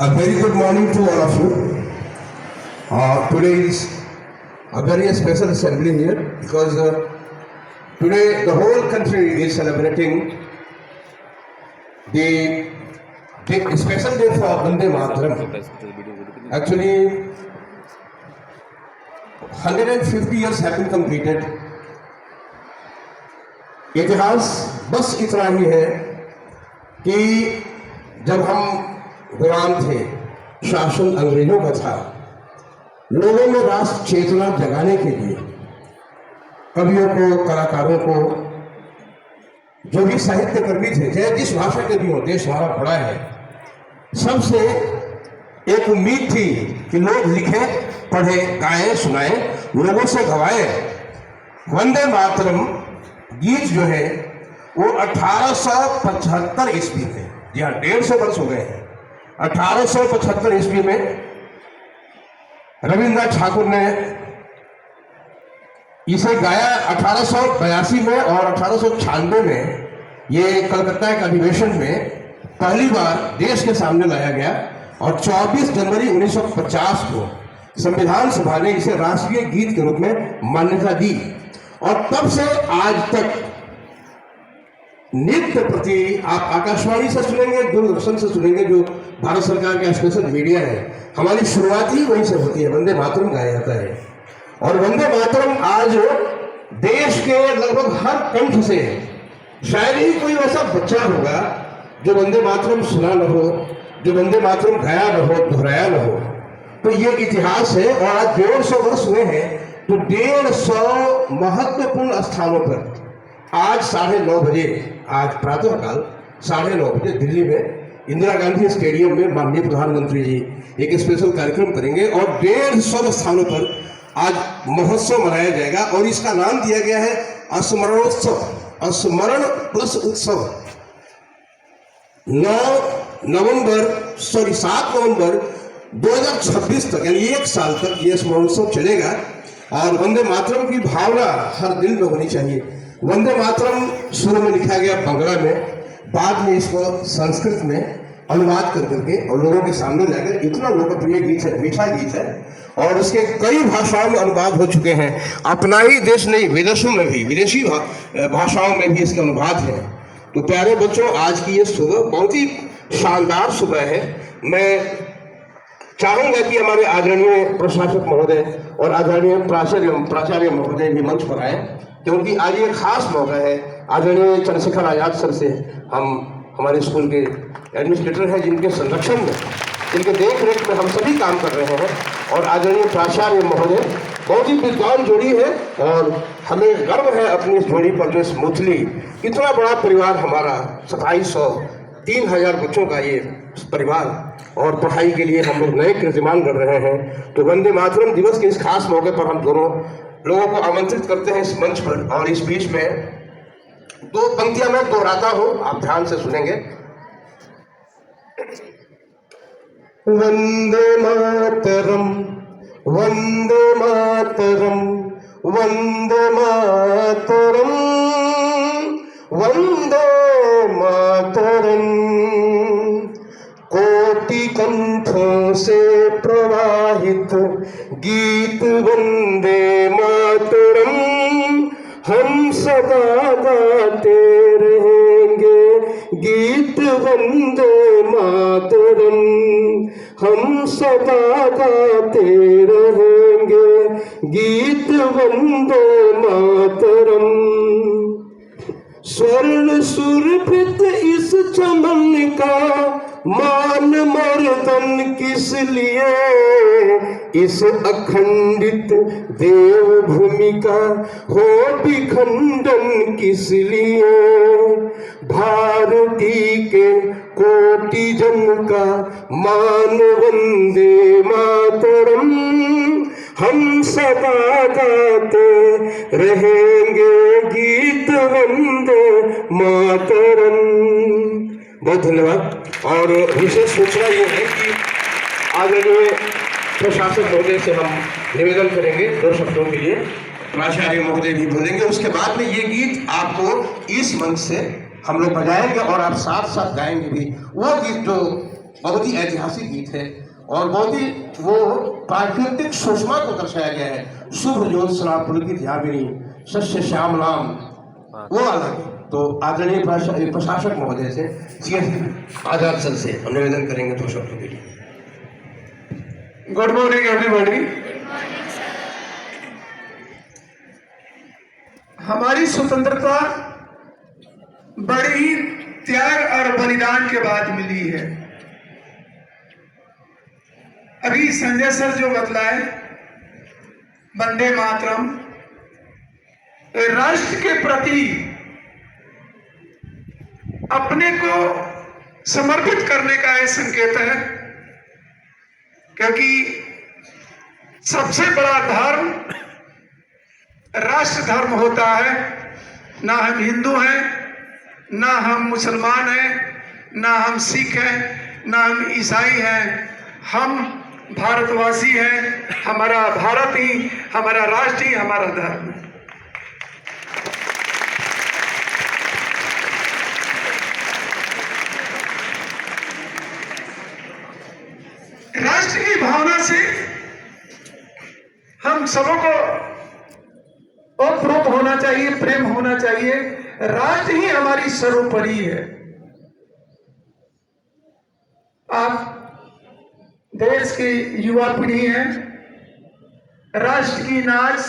A very good morning to all of you. Today is a very special assembly here because today the whole country is celebrating the special day for Vande Mataram. Actually, 150 years have been completed. इतिहास बस इतना ही है कि जब हम गुलाम थे, शासन अंग्रेजों का था, लोगों में राष्ट्र चेतना जगाने के लिए कवियों को, कलाकारों को, जो भी साहित्य कर्मी थे, चाहे जिस भाषा के भी हो, देश हमारा बड़ा है, सबसे एक उम्मीद थी कि लोग लिखे, पढ़े, गाएं, सुनाएं, लोगों से गवाएं। वंदे मातरम गीत जो है वो 1875 ईस्वी में, जी हाँ, 150 वर्ष हो गए हैं। 1875 ईस्वी में रविन्द्रनाथ ठाकुर ने इसे गाया। 1882 में और 1896 में ये कलकत्ता के अधिवेशन में पहली बार देश के सामने लाया गया और 24 जनवरी 1950 को संविधान सभा ने इसे राष्ट्रीय गीत के रूप में मान्यता दी। और तब से आज तक नित्य प्रति आप आकाशवाणी से सुनेंगे, दूरदर्शन से सुनेंगे, जो भारत सरकार का स्पेशल मीडिया है, हमारी शुरुआत ही वहीं से होती है, वंदे मातरम गाया जाता है। और वंदे मातरम आज देश के लगभग हर कंठ से, शायद ही कोई ऐसा बच्चा होगा जो वंदे मातरम सुना न हो, जो वंदे मातरम गाया न हो, दोहराया न हो। तो ये इतिहास है। और आज 150 वर्ष हुए हैं, तो 150 महत्वपूर्ण स्थानों पर आज 9:30 बजे, आज प्रातःकाल 9:30 बजे दिल्ली में इंदिरा गांधी स्टेडियम में माननीय प्रधानमंत्री जी एक स्पेशल कार्यक्रम करेंगे और 150 स्थानों पर आज महोत्सव मनाया जाएगा। और इसका नाम दिया गया है स्मरणोत्सव, स्मरण प्लस उत्सव। 7 नवंबर 2026 तक, यानी 1 साल तक ये स्मरणोत्सव चलेगा। और वंदे मातरम की भावना हर दिल में होनी चाहिए। वंदे मातरम शुरू में लिखा गया बांग्ला में, बाद में इसको संस्कृत में अनुवाद कर करके और लोगों के सामने लाकर इतना लोकप्रिय गीत है, मीठा गीत है। और उसके कई भाषाओं में अनुवाद हो चुके हैं। अपना ही देश नहीं, विदेशों में भी, विदेशी भाषाओं में भी इसके अनुवाद है। तो प्यारे बच्चों, आज की ये सुबह बहुत ही शानदार सुबह है। मैं चाहूंगा कि हमारे आदरणीय प्रशासक महोदय और आदरणीय प्राचार्य महोदय भी मंच पर आए, क्योंकि आज ये खास मौका है। आदरणीय चंद्रशेखर आजाद सर से हम हमारे स्कूल के एडमिनिस्ट्रेटर हैं, जिनके संरक्षण में, जिनके देख रेख में हम सभी काम कर रहे हैं। और आदरणीय प्राचार्य महोदय बहुत ही विद्वान जोड़ी है और हमें गर्व है अपनी इस जोड़ी पर, जो स्मूथली इतना बड़ा परिवार हमारा, 2700 3000 बच्चों का ये परिवार, और पढ़ाई के लिए हम लोग नए कीर्तिमान कर रहे हैं। तो वंदे मातरम दिवस के इस खास मौके पर हम दोनों लोगों को आमंत्रित करते हैं इस मंच पर। और इस बीच में 2 पंक्तियां मैं दोहराता हूं, आप ध्यान से सुनेंगे। वंदे मातरम, वंदे मातरम, वंदे मातरम, वंदे मातरम। कोटि कंठों से प्रवाहित गीत वंदे मातरम, हम सदा गाते रहेंगे गीत वंदे मातरम, हम सदा गाते रहेंगे गीत वंदे मातरम। स्वर्ण सुरभित इस चमन का मान मर्दन किस लिए, इस अखंडित देवभूमि का हो विखंडन किस लिए। भारती के कोटि जन का मान वंदे मातरम, हम सदा गाते रहेंगे गीत वंदे मातरम। बहुत धन्यवाद। और विशेष सूचना ये है कि आदरणीय प्रशासक महोदय से हम निवेदन करेंगे 2 शब्दों के लिए, प्राचार्य महोदय भी बोलेंगे। उसके बाद में ये गीत आपको इस मंच से हम लोग बजाएंगे और आप साथ साथ गाएंगे भी। वो गीत जो बहुत ही ऐतिहासिक गीत है और बहुत ही वो प्राकृतिक सुषमा को दर्शाया गया है। शुभ ज्योत्सना पुलकित यामिनी शस्य श्याम नाम, वो अलग है। तो आदरणीय प्रशासक महोदय से सीएस आजाद सर से हम निवेदन करेंगे तो शब्दों के लिए। Good morning everybody. हमारी स्वतंत्रता बड़ी ही त्याग और बलिदान के बाद मिली है। अभी संजय सर जो बतलाए वंदे मातरम राष्ट्र के प्रति अपने को समर्पित करने का यह संकेत है, क्योंकि सबसे बड़ा धर्म राष्ट्र धर्म होता है। ना हम हिंदू हैं, ना हम मुसलमान हैं, ना हम सिख हैं, ना हम ईसाई हैं, हम भारतवासी हैं। हमारा भारत ही हमारा राष्ट्र ही हमारा धर्म है। राष्ट्र की भावना से हम सबों को ओतप्रोत होना चाहिए, प्रेम होना चाहिए। राष्ट्र ही हमारी सर्वोपरि है। आप देश की युवा पीढ़ी है, राष्ट्र की नाज,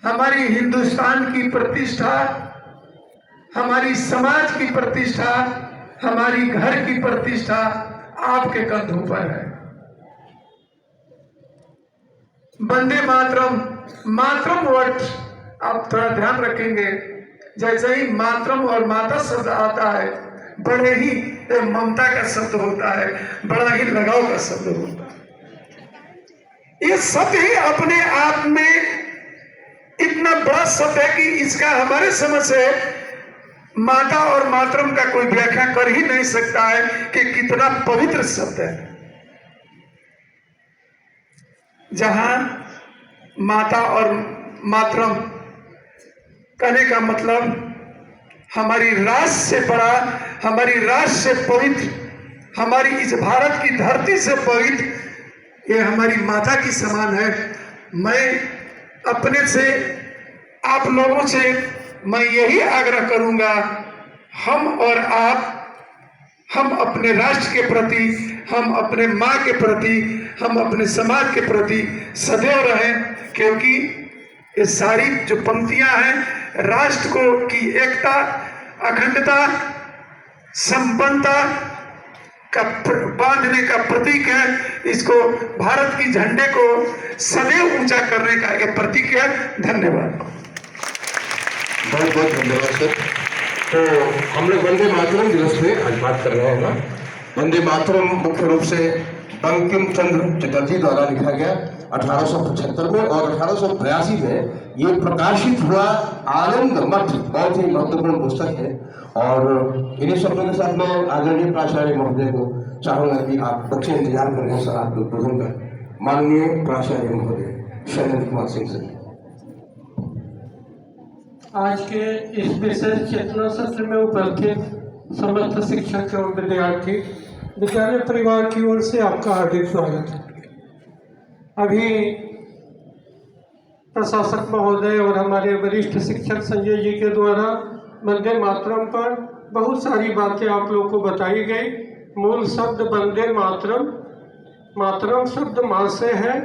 हमारी हिंदुस्तान की प्रतिष्ठा, हमारी समाज की प्रतिष्ठा, हमारी घर की प्रतिष्ठा आपके कंधों पर है। वंदे मातरम, मातरम वर्ड आप थोड़ा ध्यान रखेंगे। जैसे ही मातरम और माता शब्द आता है, बड़े ही ममता का शब्द होता है, बड़ा ही लगाव का शब्द होता है। ये शब्द ही अपने आप में इतना बड़ा शब्द है कि इसका हमारे समझ से माता और मातरम का कोई व्याख्या कर ही नहीं सकता है कि कितना पवित्र शब्द है। जहां माता और मातरम कहने का मतलब हमारी राष्ट्र से बड़ा, हमारी राष्ट्र से पवित्र, हमारी इस भारत की धरती से पवित्र ये हमारी माता की समान है। मैं अपने से, आप लोगों से मैं यही आग्रह करूंगा, हम और आप, हम अपने राष्ट्र के प्रति, हम अपने माँ के प्रति, हम अपने समाज के प्रति सदैव रहें, क्योंकि ये सारी जो पंक्तियां हैं राष्ट्र को की एकता, अखंडता, संपन्नता का बांधने का प्रतीक है। इसको भारत की झंडे को सदैव ऊंचा करने का एक प्रतीक है। धन्यवाद। बहुत बहुत धन्यवाद सर। तो हम लोग वंदे मातरम दिवस पे आज बात कर रहे हैं ना। वंदे मातरम मुख्य रूप से बंकिम चंद्र चटर्जी द्वारा लिखा गया 1875 में, और 1882 में ये प्रकाशित हुआ आनंद मठ, बहुत ही महत्वपूर्ण पुस्तक है। और इन्हीं शब्दों के साथ मैं आदरणीय प्राचार्य महोदय को चाहूंगा कि आप बच्चे इंतजार कर रहे हैं सर, आपको उद्बोधन कर। माननीय प्राचार्य महोदय शैलेंद्र कुमार सिंह सर। आज के इस विशेष चेतना सत्र में उपस्थित समस्त शिक्षक एवं विद्यार्थी, विद्यालय परिवार की ओर से आपका हार्दिक स्वागत है। अभी प्रशासक महोदय और हमारे वरिष्ठ शिक्षक संजय जी के द्वारा वंदे मातरम पर बहुत सारी बातें आप लोग को बताई गई। मूल शब्द वंदे मातरम, मातरम शब्द माँ से है,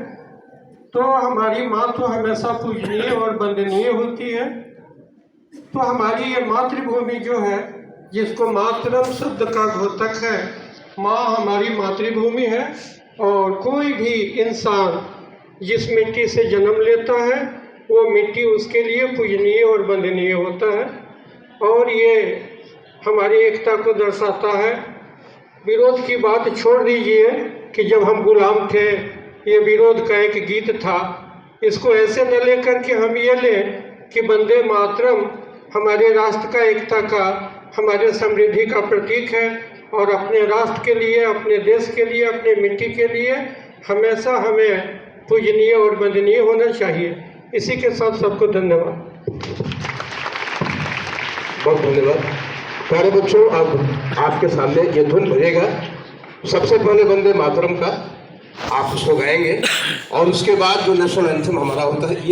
तो हमारी माँ तो हमेशा पूजनीय और वंदनीय होती है। तो हमारी ये मातृभूमि जो है, जिसको मातरम शब्द का द्योतक है, माँ हमारी मातृभूमि है। और कोई भी इंसान जिस मिट्टी से जन्म लेता है वो मिट्टी उसके लिए पूजनीय और वंदनीय होता है। और ये हमारी एकता को दर्शाता है। विरोध की बात छोड़ दीजिए कि जब हम गुलाम थे, ये विरोध का एक गीत था। इसको ऐसे न लेकर के हम ये लें कि वंदे मातरम हमारे राष्ट्र का, एकता का, हमारे समृद्धि का प्रतीक है। और अपने राष्ट्र के लिए, अपने देश के लिए, अपने मिट्टी के लिए हमेशा हमें पूजनीय और वंदनीय होना चाहिए। इसी के साथ सबको धन्यवाद। बहुत धन्यवाद। प्यारे बच्चों, अब आपके सामने ये धुन बजेगा। सबसे पहले वंदे मातरम का आप उसको गाएंगे और उसके बाद जो नेशनल एंथम हमारा होता है ये